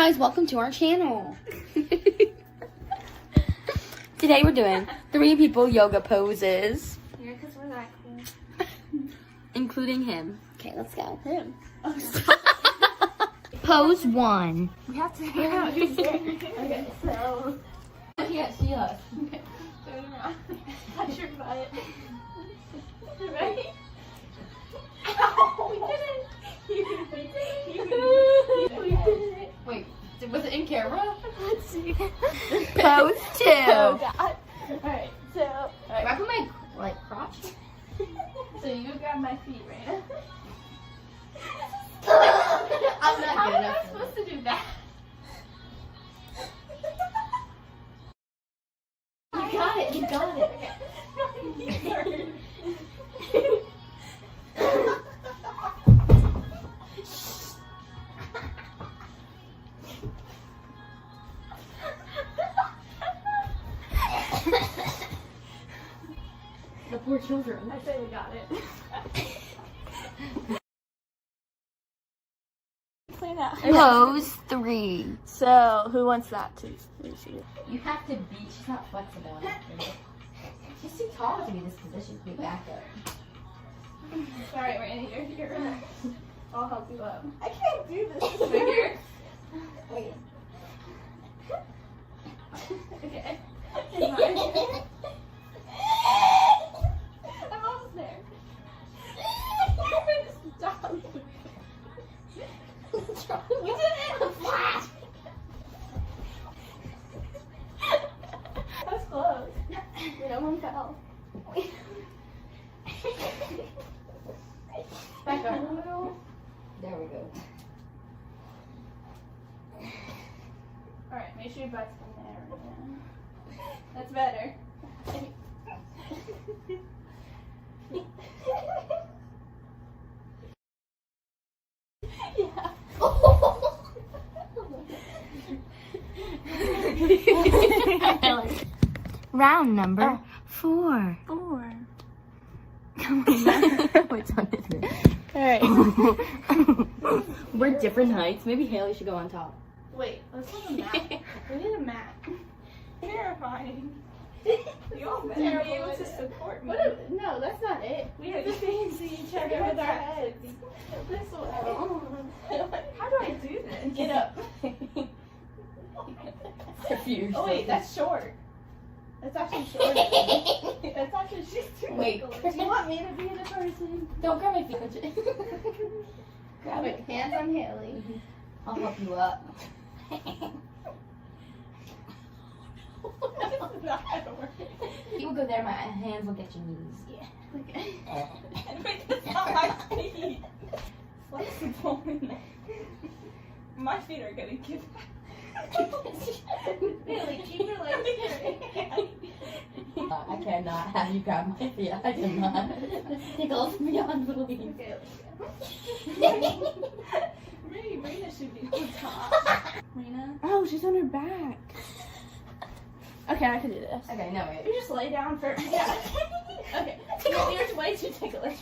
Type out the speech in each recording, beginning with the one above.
guys, welcome to our channel. Today we're doing 3 people yoga poses. Yeah, because we're that cool. Including him. Okay, let's go. Him. Pose 1. We have to figure out who's there. Okay, so. I can't see us. Okay, turn around. Touch your butt. You ready? Ow, we did it! We did it! Wait, was it in camera? Let's see. Pose 2. Oh, God. Alright, so. Do I put my crotch? So you grab my feet, right? I'm not How good am I enough. supposed to do that? You got it. You got it. The poor children. I say we got it. Clean out. Pose 3. So, who wants that too? You have to be. She's not flexible enough. She's too tall to be in this position. Be back up. Sorry, Randy, you're I'll help you up. I can't do this. Right here. Wait. Okay. I'm almost there. Stop. We did it! Flash! That was close. No one fell. Back up a little. There we go. Alright, make sure your butt's in there. That's better. Yeah. Round number 4. 4. Come on. Which one is it? Alright. We're different heights. Maybe Haley should go on top. Wait, let's have a mat. We need a mat. Terrifying. You all better be able to support me. No, that's not it. We have to face each other with our heads. This way. How do I do this? Get up. Confused. Oh wait, that's short. That's actually short. That's actually she's too Wait. little. Do you want me to be the person? Don't grab my feet. Grab it. Hands on Haley. I'll help you up. That's not gonna work. You will go there. My hands will get your knees. Yeah. Okay. Wait, that's not my feet. Flexible in there. My feet are gonna give back. Haley, keep your legs straight. I cannot have you grab my feet. I cannot. This tickles beyond belief. Okay, maybe Rena should be on top. Rena? Oh, she's on her back. Okay, I can do this. Okay, no wait. You just lay down for. Yeah. Okay. Yours way too ticklish.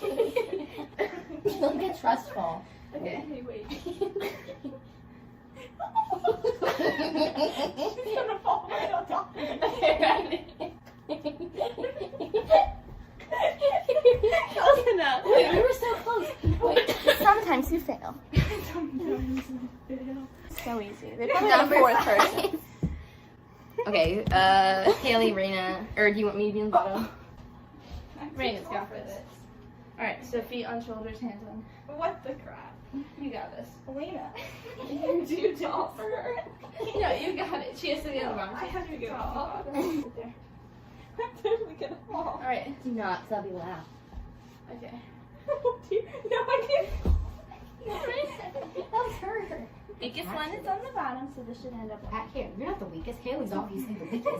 Don't get trustful. Okay, hey, wait. She's gonna fall right on top of me. Close enough. Wait, we were so close. Wait. Sometimes you fail. Sometimes you fail. So easy. They put me on Number 4th 5. person. Okay, Haley, Rena, or do you want me to be in the bottom? Rena's got for this. Alright, so feet on shoulders, hands on. What the crap? You got this. Rena, you're too tall for her. No, you got it. She has to get on the bottom. I have to get on the bottom. I'm totally gonna fall. Alright. Do not, because I'll be loud. Okay. Oh dear. No, I can't. No, That was her. Weakest one is on the bottom, so this should end up Back here. You're not the weakest. Haley's obviously the weakest.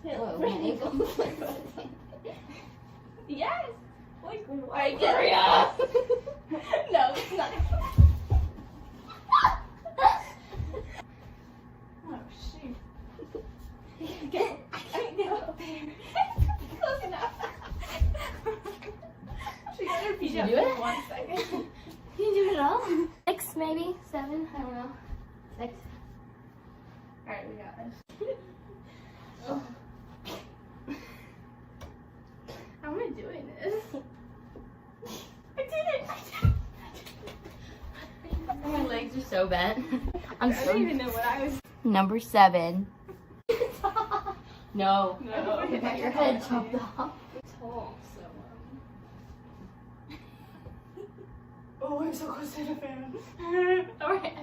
Whoa, my ankle. Yes! Like, Alright, hurry up! No, it's not. Oh, shoot. Go. I can't go there. Close enough. She got her feet Can you do it? 1 second. Can you do it all? 6 maybe? 7? I don't know. 6. Alright, we got this. Oh. How am I doing this? I did it! My legs are so bent. I don't even know what I was. Number 7. No. No. Get your head chopped off. Tall, so Oh, I'm so close to the fan. Alright,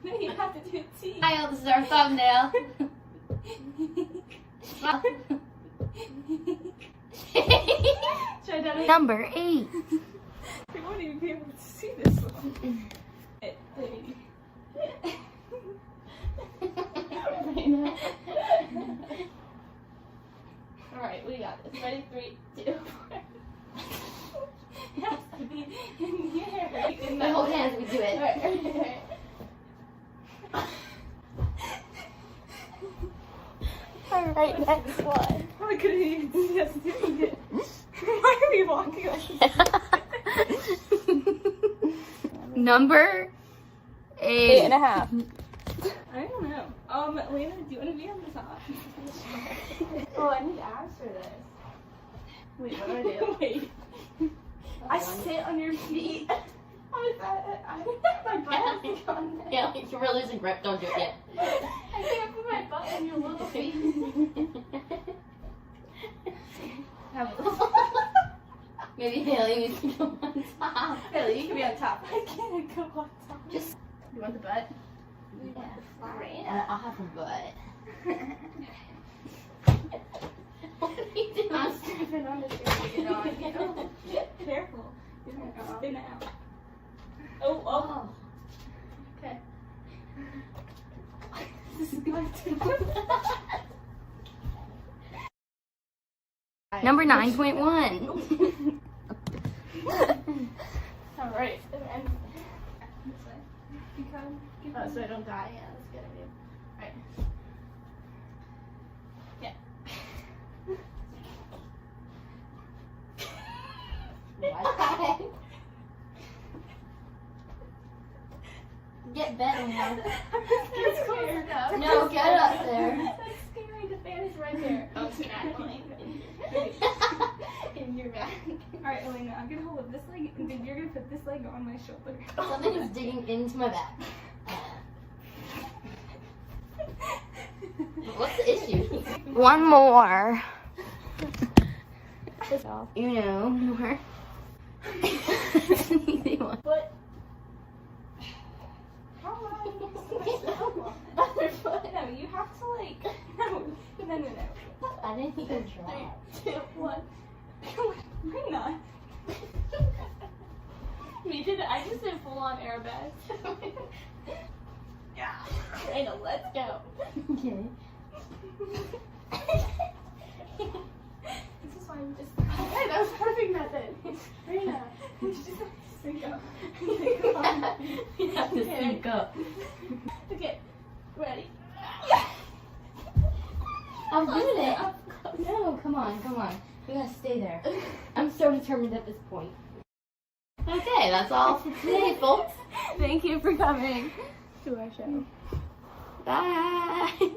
no, you have to do T. Hi, this is our thumbnail. Try that. Number 8. We won't even be able to see this one. Alright, we got this. Ready? 3, 2, 1. It has to be in here. We hold hands, we do it. Alright. Alright, next one. I couldn't even see us doing it. Why are we walking like Number 8. 8.5. I don't know. Lena, do you want to be on the top? Oh, I need abs for this. Wait, what do I do? Wait. I sit on your feet. My butt is on there. Yeah, you're losing grip. Don't do it yet. I can't put my butt on your little feet. Maybe Haley needs to go on top. Haley, you can be on top. I can't go on top. Just. You want the butt? Yeah. I'll have a butt. What are you doing? I'm strapping on the chair to get on. Careful. You're going to spin out. Oh. Okay. This is going to Number 9.1. Alright. Oh, so I don't die? Yeah, that's a good idea. Alright. Yeah. What? Get better now. It's close enough. No, get up there. That's scary. The fan is right there. Oh, it's crackling. In your back. Alright, Elena, I'm gonna hold up this leg, and then you're gonna put this leg on my shoulder. Something is digging into my back. What's the issue? One more. You know, more. Easy one. But how am I other foot? No, you have to like no. I didn't even try. 3, 2, 1. Why not? I just did full on airbag. Yeah. Rena, let's go. Okay. This is why I'm just. Hey, that was perfect method. Rena, you just have to sync up. You have to sync up. Okay, ready? I'm doing it. No, come on. We gotta stay there. I'm so determined at this point. Okay, that's all for today, folks. Thank you for coming to our show. Bye.